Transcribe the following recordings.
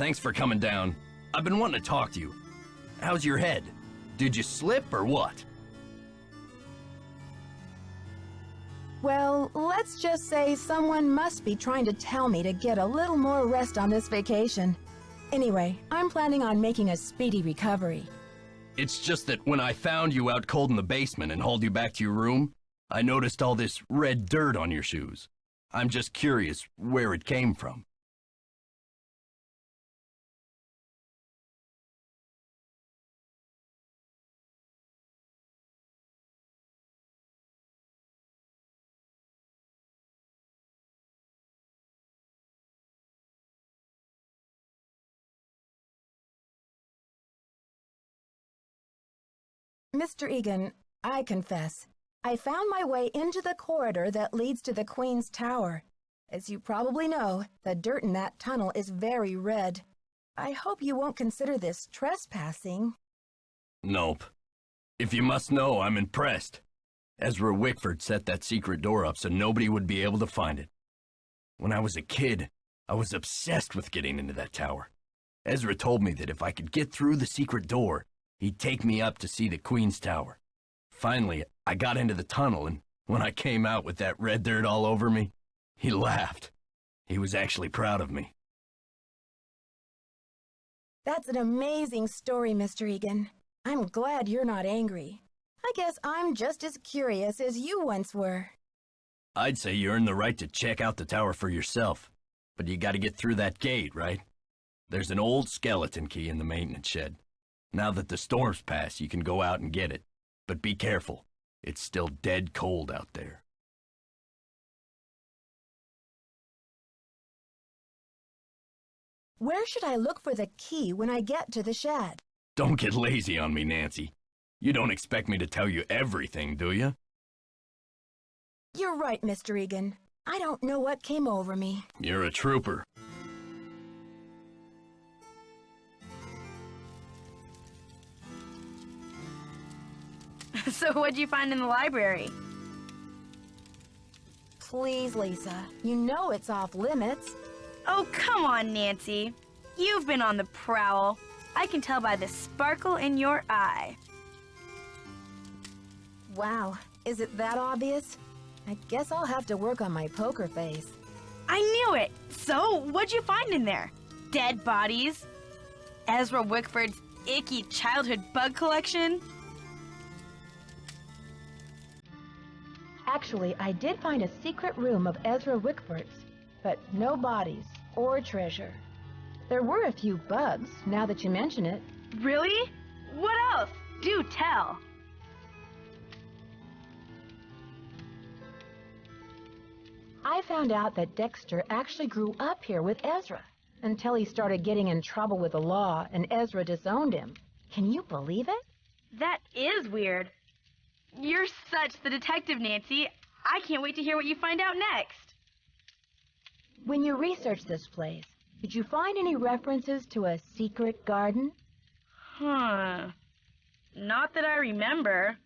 thanks for coming down. I've been wanting to talk to you. How's your head? Did you slip or what? Well, let's just say someone must be trying to tell me to get a little more rest on this vacation. Anyway, I'm planning on making a speedy recovery. It's just that when I found you out cold in the basement and hauled you back to your room, I noticed all this red dirt on your shoes. I'm just curious where it came from. Mr. Egan, I confess, I found my way into the corridor that leads to the Queen's Tower. As you probably know, the dirt in that tunnel is very red. I hope you won't consider this trespassing. Nope. If you must know, I'm impressed. Ezra Wickford set that secret door up so nobody would be able to find it. When I was a kid, I was obsessed with getting into that tower. Ezra told me that if I could get through the secret door, he'd take me up to see the Queen's Tower. Finally, I got into the tunnel, and when I came out with that red dirt all over me, he laughed. He was actually proud of me. That's an amazing story, Mr. Egan. I'm glad you're not angry. I guess I'm just as curious as you once were. I'd say you earned the right to check out the tower for yourself, but you gotta get through that gate, right? There's an old skeleton key in the maintenance shed. Now that the storm's passed, you can go out and get it. But be careful. It's still dead cold out there. Where should I look for the key when I get to the shed? Don't get lazy on me, Nancy. You don't expect me to tell you everything, do you? You're right, Mr. Egan. I don't know what came over me. You're a trooper. So what'd you find in the library? Please, Lisa. You know it's off limits. Oh, come on, Nancy. You've been on the prowl. I can tell by the sparkle in your eye. Wow, is it that obvious? I guess I'll have to work on my poker face. I knew it! So, what'd you find in there? Dead bodies? Ezra Wickford's icky childhood bug collection? Actually, I did find a secret room of Ezra Wickford's, but no bodies or treasure. There were a few bugs, now that you mention it. Really? What else? Do tell. I found out that Dexter actually grew up here with Ezra until he started getting in trouble with the law and Ezra disowned him. Can you believe it? That is weird. You're such the detective, Nancy. I can't wait to hear what you find out next. When you researched this place, did you find any references to a secret garden? Huh. Not that I remember.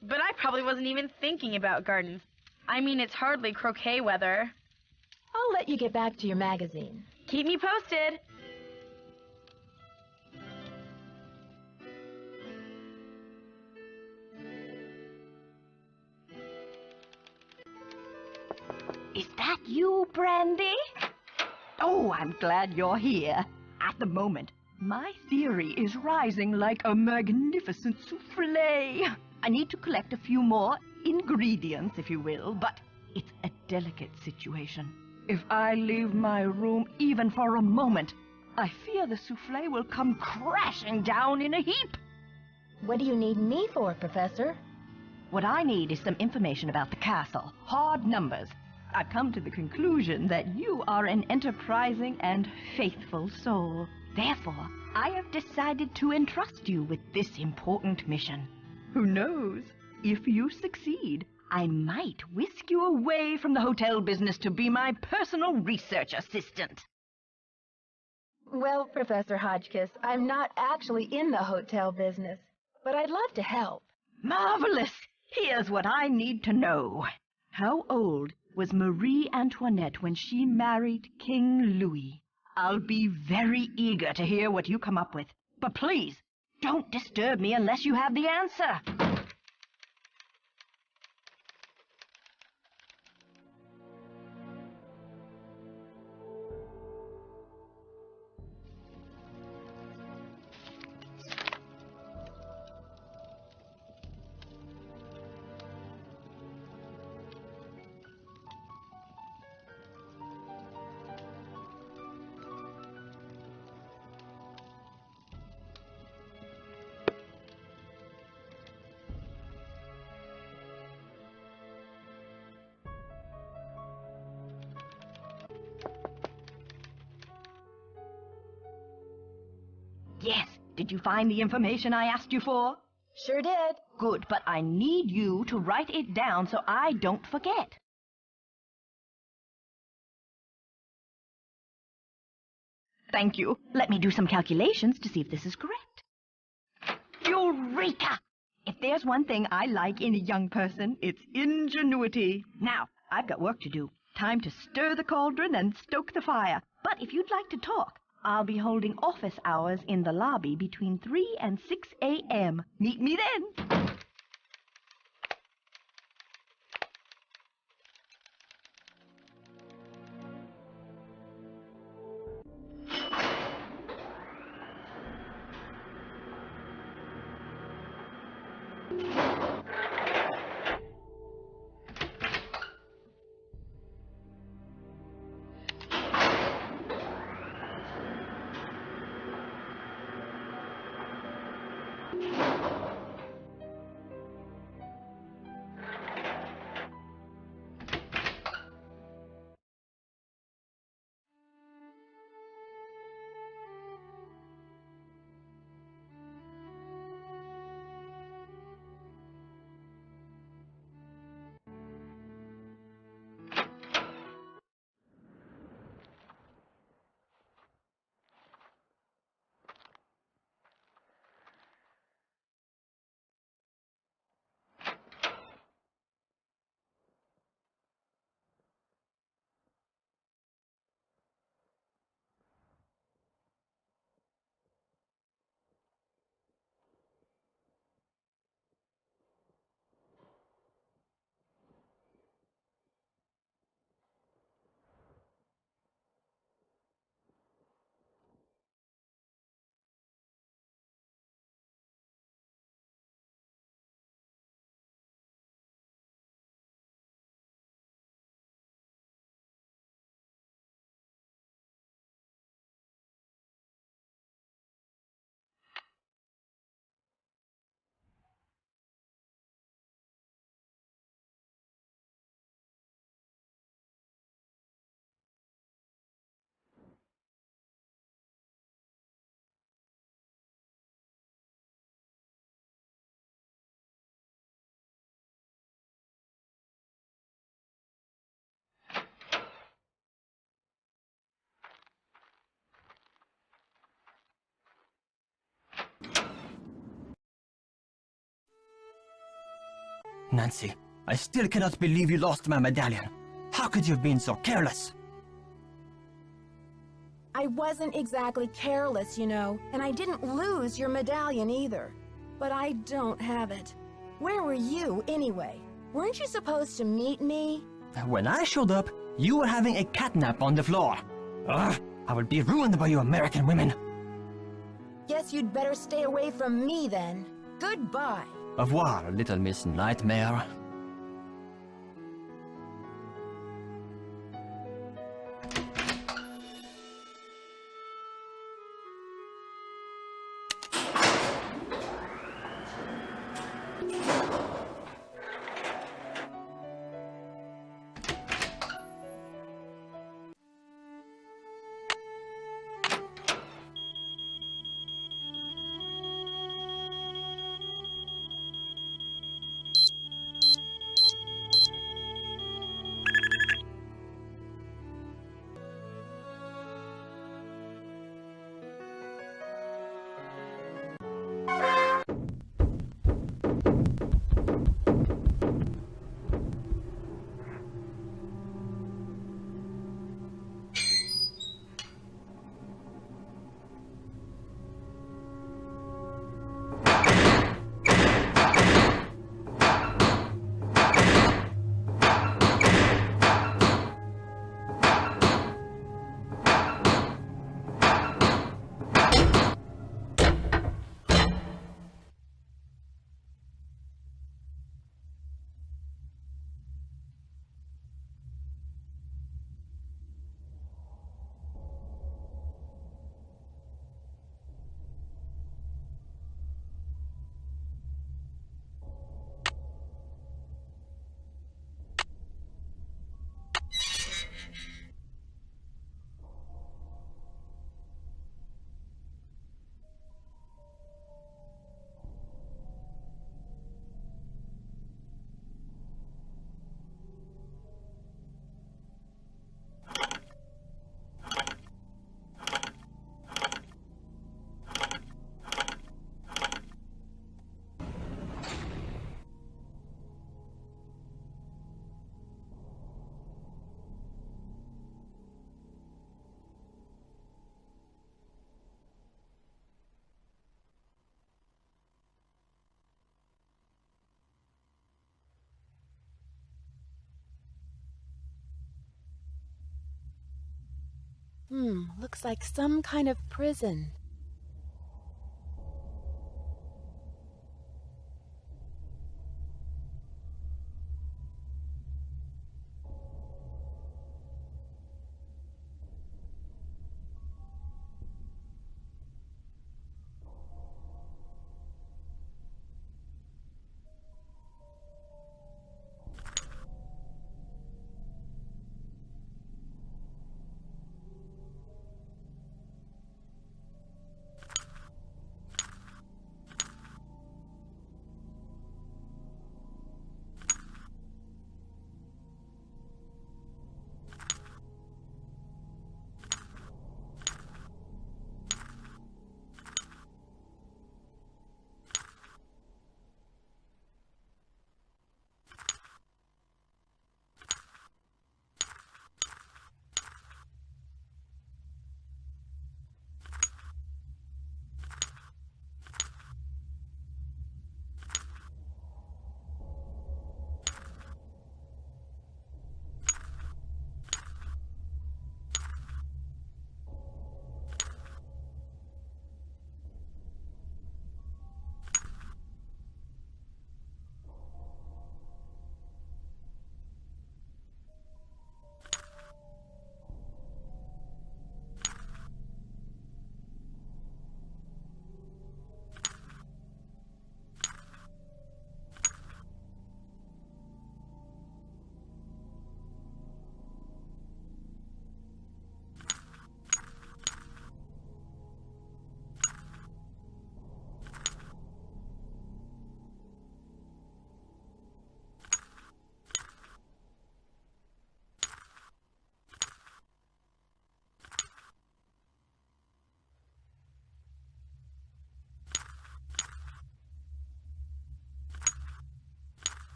But I probably wasn't even thinking about gardens. I mean, it's hardly croquet weather. I'll let you get back to your magazine. Keep me posted. Is that you, Brandy? Oh, I'm glad you're here. At the moment, my theory is rising like a magnificent souffle. I need to collect a few more ingredients, if you will, but it's a delicate situation. If I leave my room even for a moment, I fear the souffle will come crashing down in a heap. What do you need me for, Professor? What I need is some information about the castle. Hard numbers. I've come to the conclusion that you are an enterprising and faithful soul. Therefore, I have decided to entrust you with this important mission. Who knows? If you succeed, I might whisk you away from the hotel business to be my personal research assistant. Well, Professor Hotchkiss, I'm not actually in the hotel business, but I'd love to help. Marvelous! Here's what I need to know. How old was Marie Antoinette when she married King Louis? I'll be very eager to hear what you come up with. But please, don't disturb me unless you have the answer. Yes. Did you find the information I asked you for? Sure did. Good, but I need you to write it down so I don't forget. Thank you. Let me do some calculations to see if this is correct. Eureka! If there's one thing I like in a young person, it's ingenuity. Now, I've got work to do. Time to stir the cauldron and stoke the fire. But if you'd like to talk, I'll be holding office hours in the lobby between 3 and 6 a.m. Meet me then. Nancy, I still cannot believe you lost my medallion. How could you have been so careless? I wasn't exactly careless, you know, and I didn't lose your medallion either. But I don't have it. Where were you, anyway? Weren't you supposed to meet me? When I showed up, you were having a catnap on the floor. Ugh, I will be ruined by you American women. Guess you'd better stay away from me then. Goodbye. Au revoir, little Miss Nightmare. Looks like some kind of prison.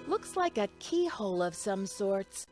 Looks like a keyhole of some sorts.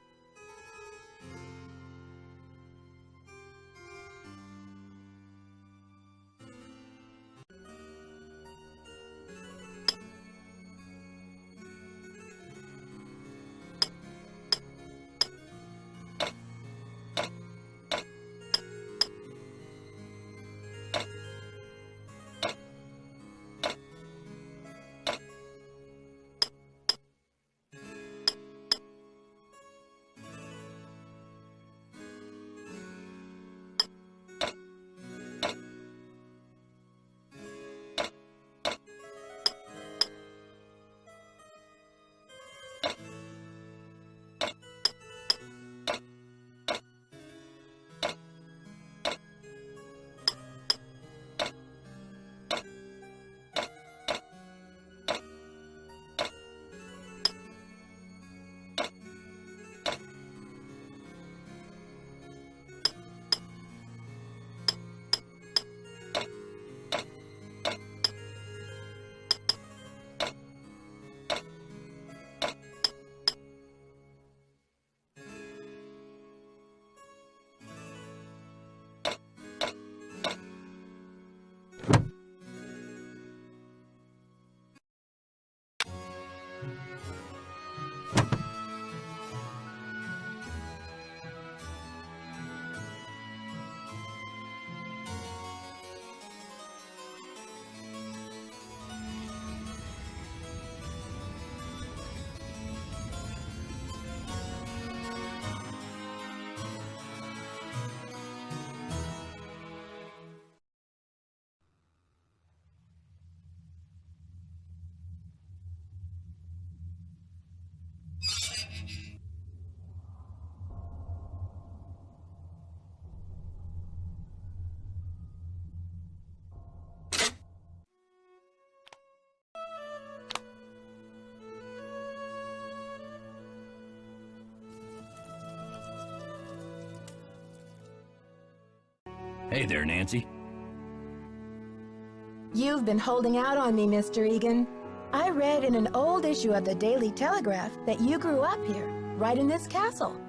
Hey there, Nancy. You've been holding out on me, Mr. Egan. I read in an old issue of the Daily Telegraph that you grew up here, right in this castle.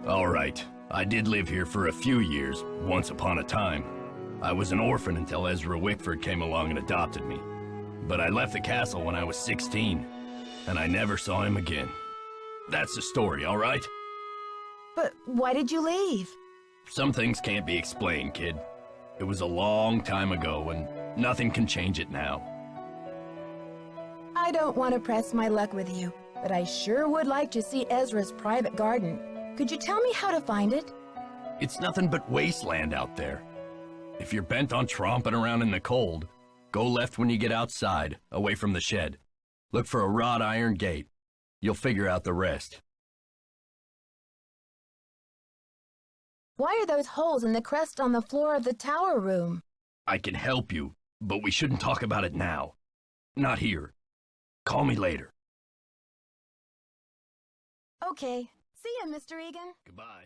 All right. I did live here for a few years, once upon a time. I was an orphan until Ezra Wickford came along and adopted me. But I left the castle when I was 16, and I never saw him again. That's the story, all right? But why did you leave? Some things can't be explained, kid. It was a long time ago, and nothing can change it now. I don't want to press my luck with you, but I sure would like to see Ezra's private garden. Could you tell me how to find it? It's nothing but wasteland out there. If you're bent on tromping around in the cold, go left when you get outside, away from the shed. Look for a wrought iron gate. You'll figure out the rest. Why are those holes in the crust on the floor of the tower room? I can help you, but we shouldn't talk about it now. Not here. Call me later. Okay. See ya, Mr. Egan. Goodbye.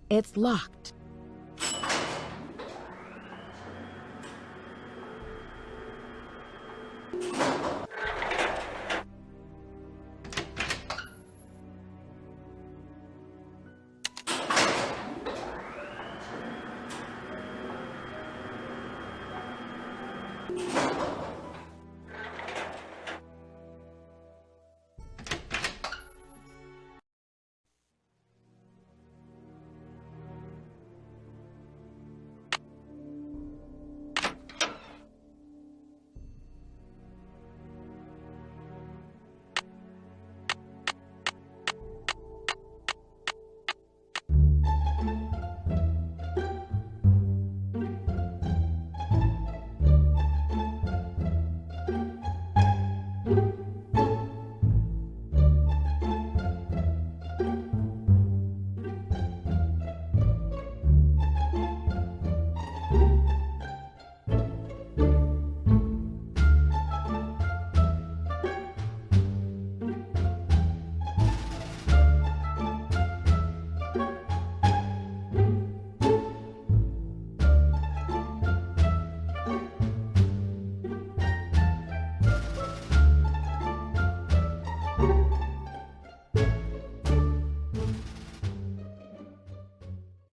It's locked.